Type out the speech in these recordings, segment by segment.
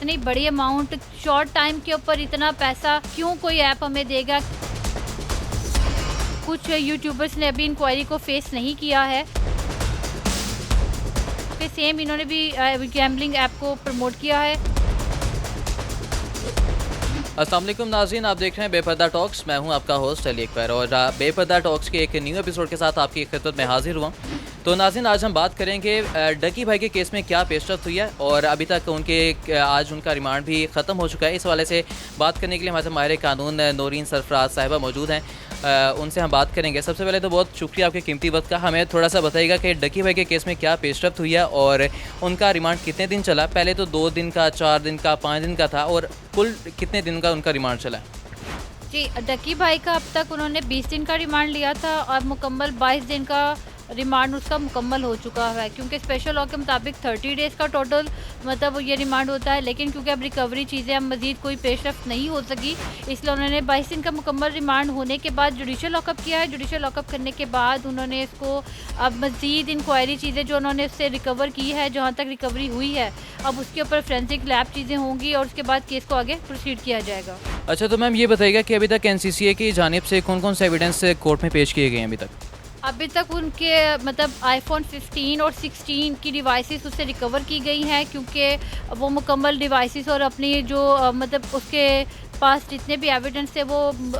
इतनी बड़ी amount short time के ऊपर इतना पैसा क्यों कोई ऐप हमें देगा। कुछ यूट्यूबर्स ने अभी इंक्वायरी को फेस नहीं किया है। फिर सेम इन्होंने भी गैम्बलिंग ऐप को प्रमोट किया है। अस्सलाम वालेकुम नाज़रीन, आप देख रहे हैं बेपर्दा टॉक्स। मैं हूं आपका होस्ट अली अकबर और बेपर्दा टॉक्स के एक न्यू एपिसोड के साथ आपकी खिदमत में हाजिर हुआ। तो नाज़रीन, आज हम बात करेंगे डकी भाई के केस में क्या पेशरफ्त हुई है और अभी तक आज उनका रिमांड भी ख़त्म हो चुका है। इस हवाले से बात करने के लिए हमारे माहिर कानून नौरीन सरफराज साहिबा मौजूद हैं। उनसे हम बात करेंगे। सबसे पहले तो बहुत शुक्रिया आपके कीमती वक्त का। हमें थोड़ा सा बताइएगा कि डकी भाई के केस में क्या पेशरफ्त हुई है और उनका रिमांड कितने दिन चला। पहले तो 2 दिन का, 4 दिन का, 5 दिन का था और कुल कितने दिन का उनका रिमांड चला है? जी, डकी भाई का अब तक उन्होंने 20 दिन का रिमांड लिया था और मुकम्मल 22 दिन का रिमांड उसका मुकम्मल हो चुका है, क्योंकि स्पेशल लॉ के मुताबिक 30 डेज़ का टोटल मतलब ये रिमांड होता है। लेकिन क्योंकि अब रिकवरी चीज़ें अब मज़ीद कोई पेशरफ्त नहीं हो सकी, इसलिए उन्होंने 22 दिन का मुकम्मल रिमांड होने के बाद जुडिशल लॉकअप किया है। जुडिशल लॉकअप करने के बाद उन्होंने इसको अब मज़ीद इंक्वायरी चीज़ें जो उन्होंने उससे रिकवर की है, जहाँ तक रिकवरी हुई है, अब उसके ऊपर फोरेंसिक लैब चीज़ें होंगी और उसके बाद केस को आगे प्रोसीड किया जाएगा। अच्छा, तो मैम ये बताइएगा कि अभी तक NCCA की जानिब से कौन कौन से एविडेंस कोर्ट में पेश किए गए हैं अभी तक उनके मतलब आईफोन 15 और 16 की डिवाइसेस उससे रिकवर की गई हैं, क्योंकि वो मुकम्मल डिवाइसेस और अपनी जो मतलब उसके पास जितने भी एविडेंस थे वो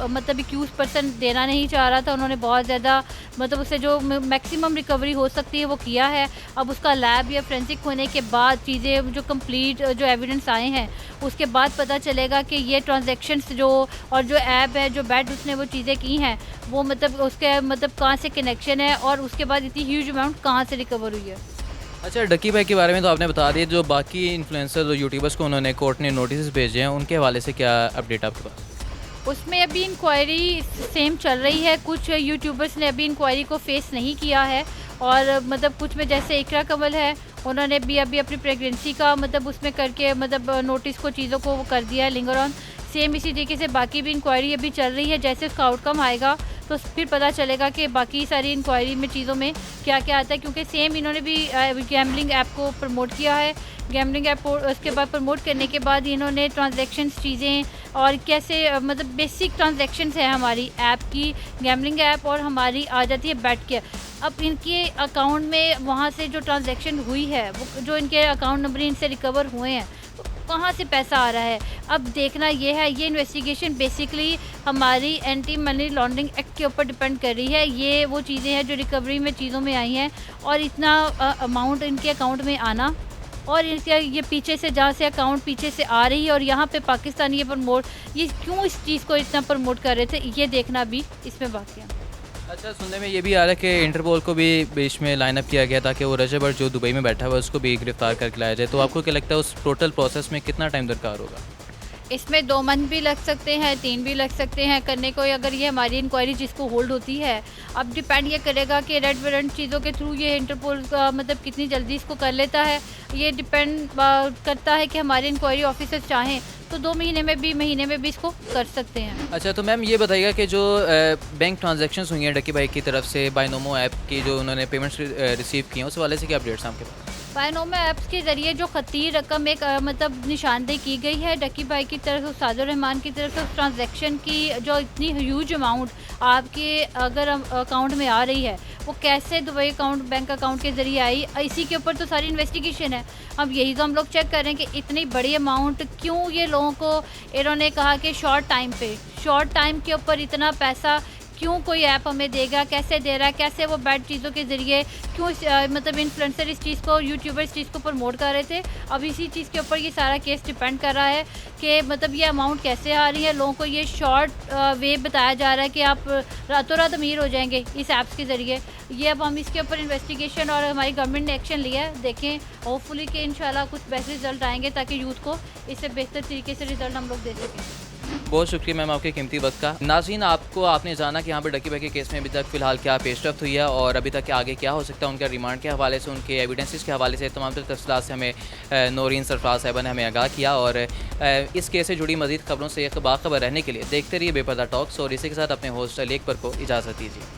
मतलब एक्यूज पर्सन देना नहीं चाह रहा था। उन्होंने बहुत ज़्यादा मतलब उससे जो मैक्सिमम रिकवरी हो सकती है वो किया है। अब उसका लैब या फोरेंसिक होने के बाद चीज़ें जो कंप्लीट जो एविडेंस आए हैं उसके बाद पता चलेगा कि ये ट्रांजैक्शंस जो और जो ऐप है, जो बैड उसने वो चीज़ें की हैं, वो मतलब उसके मतलब कहाँ से कनेक्शन है और उसके बाद इतनी ह्यूज अमाउंट कहाँ से रिकवर हुई है। अच्छा, डकी भाई के बारे में तो आपने बता दिया। जो बाकी इन्फ्लुएंसर्स और यूट्यूबर्स को उन्होंने कोर्ट ने नोटिस भेजे हैं, उनके हवाले से क्या अपडेट आपके पास? उसमें अभी इंक्वायरी सेम चल रही है। कुछ यूट्यूबर्स ने अभी इंक्वायरी को फेस नहीं किया है और मतलब कुछ में जैसे इकरा कंवल है, उन्होंने भी अभी अपनी प्रेगनेंसी का मतलब उसमें करके मतलब नोटिस को चीज़ों को वो कर दिया है लिंगर ऑन। सेम इसी तरीके से बाकी भी इंक्वायरी अभी चल रही है। जैसे उसका आउटकम आएगा तो फिर पता चलेगा कि बाकी सारी इंक्वायरी में चीज़ों में क्या क्या आता है, क्योंकि सेम इन्होंने भी गैम्बलिंग ऐप को प्रमोट किया है। गैम्बलिंग ऐप उसके बाद प्रमोट करने के बाद इन्होंने ट्रांजैक्शंस चीज़ें और कैसे मतलब बेसिक ट्रांजैक्शंस है हमारी ऐप की, गैम्बलिंग ऐप और हमारी आ जाती है बैठ के। अब इनके अकाउंट में वहाँ से जो ट्रांजैक्शन हुई है, वो जो इनके अकाउंट नंबर इनसे रिकवर हुए हैं, कहाँ से पैसा आ रहा है, अब देखना ये है। ये इन्वेस्टिगेशन बेसिकली हमारी एंटी मनी लॉन्ड्रिंग एक्ट के ऊपर डिपेंड कर रही है। ये वो चीज़ें हैं जो रिकवरी में चीज़ों में आई हैं और इतना अमाउंट इनके अकाउंट में आना और इनके ये पीछे से जहाँ से अकाउंट पीछे से आ रही है और यहाँ पे पाकिस्तान ये प्रमोट ये क्यों इस चीज़ को इतना प्रमोट कर रहे थे, ये देखना भी इसमें बाकी है। अच्छा, सुनने में ये भी आ रहा है कि इंटरपोल को भी बीच में लाइन अप किया गया था कि वो रजब जो दुबई में बैठा हुआ है उसको भी गिरफ्तार करके लाया जाए। तो आपको क्या लगता है उस टोटल प्रोसेस में कितना टाइम दरकार होगा? इसमें 2 मंथ भी लग सकते हैं, 3 भी लग सकते हैं करने को, अगर ये हमारी इंक्वायरी जिसको होल्ड होती है। अब डिपेंड ये करेगा कि रेड वारंट चीज़ों के थ्रू ये इंटरपोल का मतलब कितनी जल्दी इसको कर लेता है। ये डिपेंड करता है कि हमारे इंक्वायरी ऑफिसर्स चाहें तो 2 महीने में भी इसको कर सकते हैं। अच्छा, तो मैम ये बताइएगा कि जो बैंक ट्रांजैक्शंस हुई हैं डकी भाई की तरफ से बायनोमो ऐप की, जो उन्होंने पेमेंट्स रिसीव की हैं, उस वाले से क्या अपडेट्स हैं आपके पास? बायनोमा ऐप्स के ज़रिए जो खतीर रकम एक मतलब निशानदेही की गई है डकी भाई की तरफ से, उस्तादुर रहमान की तरफ से, उस ट्रांजैक्शन की जो इतनी ह्यूज अमाउंट आपके अगर अकाउंट में आ रही है, वो कैसे दुबई अकाउंट बैंक अकाउंट के ज़रिए आई, इसी के ऊपर तो सारी इन्वेस्टिगेशन है। अब यही तो हम लोग चेक कर रहे हैं कि इतनी बड़ी अमाउंट क्यों ये लोगों को इन्होंने कहा कि शॉर्ट टाइम के ऊपर इतना पैसा क्यों कोई ऐप हमें देगा, कैसे दे रहा है, कैसे वो बैड चीज़ों के ज़रिए क्यों मतलब इन्फ्लुएंसर इस चीज़ को, यूट्यूबर इस चीज़ को प्रमोट कर रहे थे। अब इसी चीज़ के ऊपर ये सारा केस डिपेंड कर रहा है कि मतलब ये अमाउंट कैसे आ रही है। लोगों को ये शॉर्ट वे बताया जा रहा है कि आप रातों रात अमीर हो जाएंगे इस ऐप्स के ज़रिए। ये अब हम इसके ऊपर इन्वेस्टिगेशन और हमारी गवर्नमेंट ने एक्शन लिया है, देखें होपफुली कि इंशाल्लाह कुछ बेहतर रिजल्ट आएंगे ताकि यूथ को इससे बेहतर तरीके से रिजल्ट हम लोग दे सकें। बहुत शुक्रिया मैम आपके कीमती वक्त का। नाज़रीन, आपने जाना कि यहाँ पर डकी भाई के केस में अभी तक फ़िलहाल क्या पेशरफ्त हुई है और अभी तक आगे क्या हो सकता है, उनका रिमांड के हवाले से, उनके एविडेंसेस के हवाले से तमाम तफसीलात से हमें नौरीन सरफराज साहिबा ने हमें आगाह किया। और इस केस से जुड़ी मज़ीद खबरों से बाखबर रहने के लिए देखते रहिए बेपर्दा टॉक्स और इसी के साथ अपने होस्ट अली अकबर को इजाज़त दीजिए।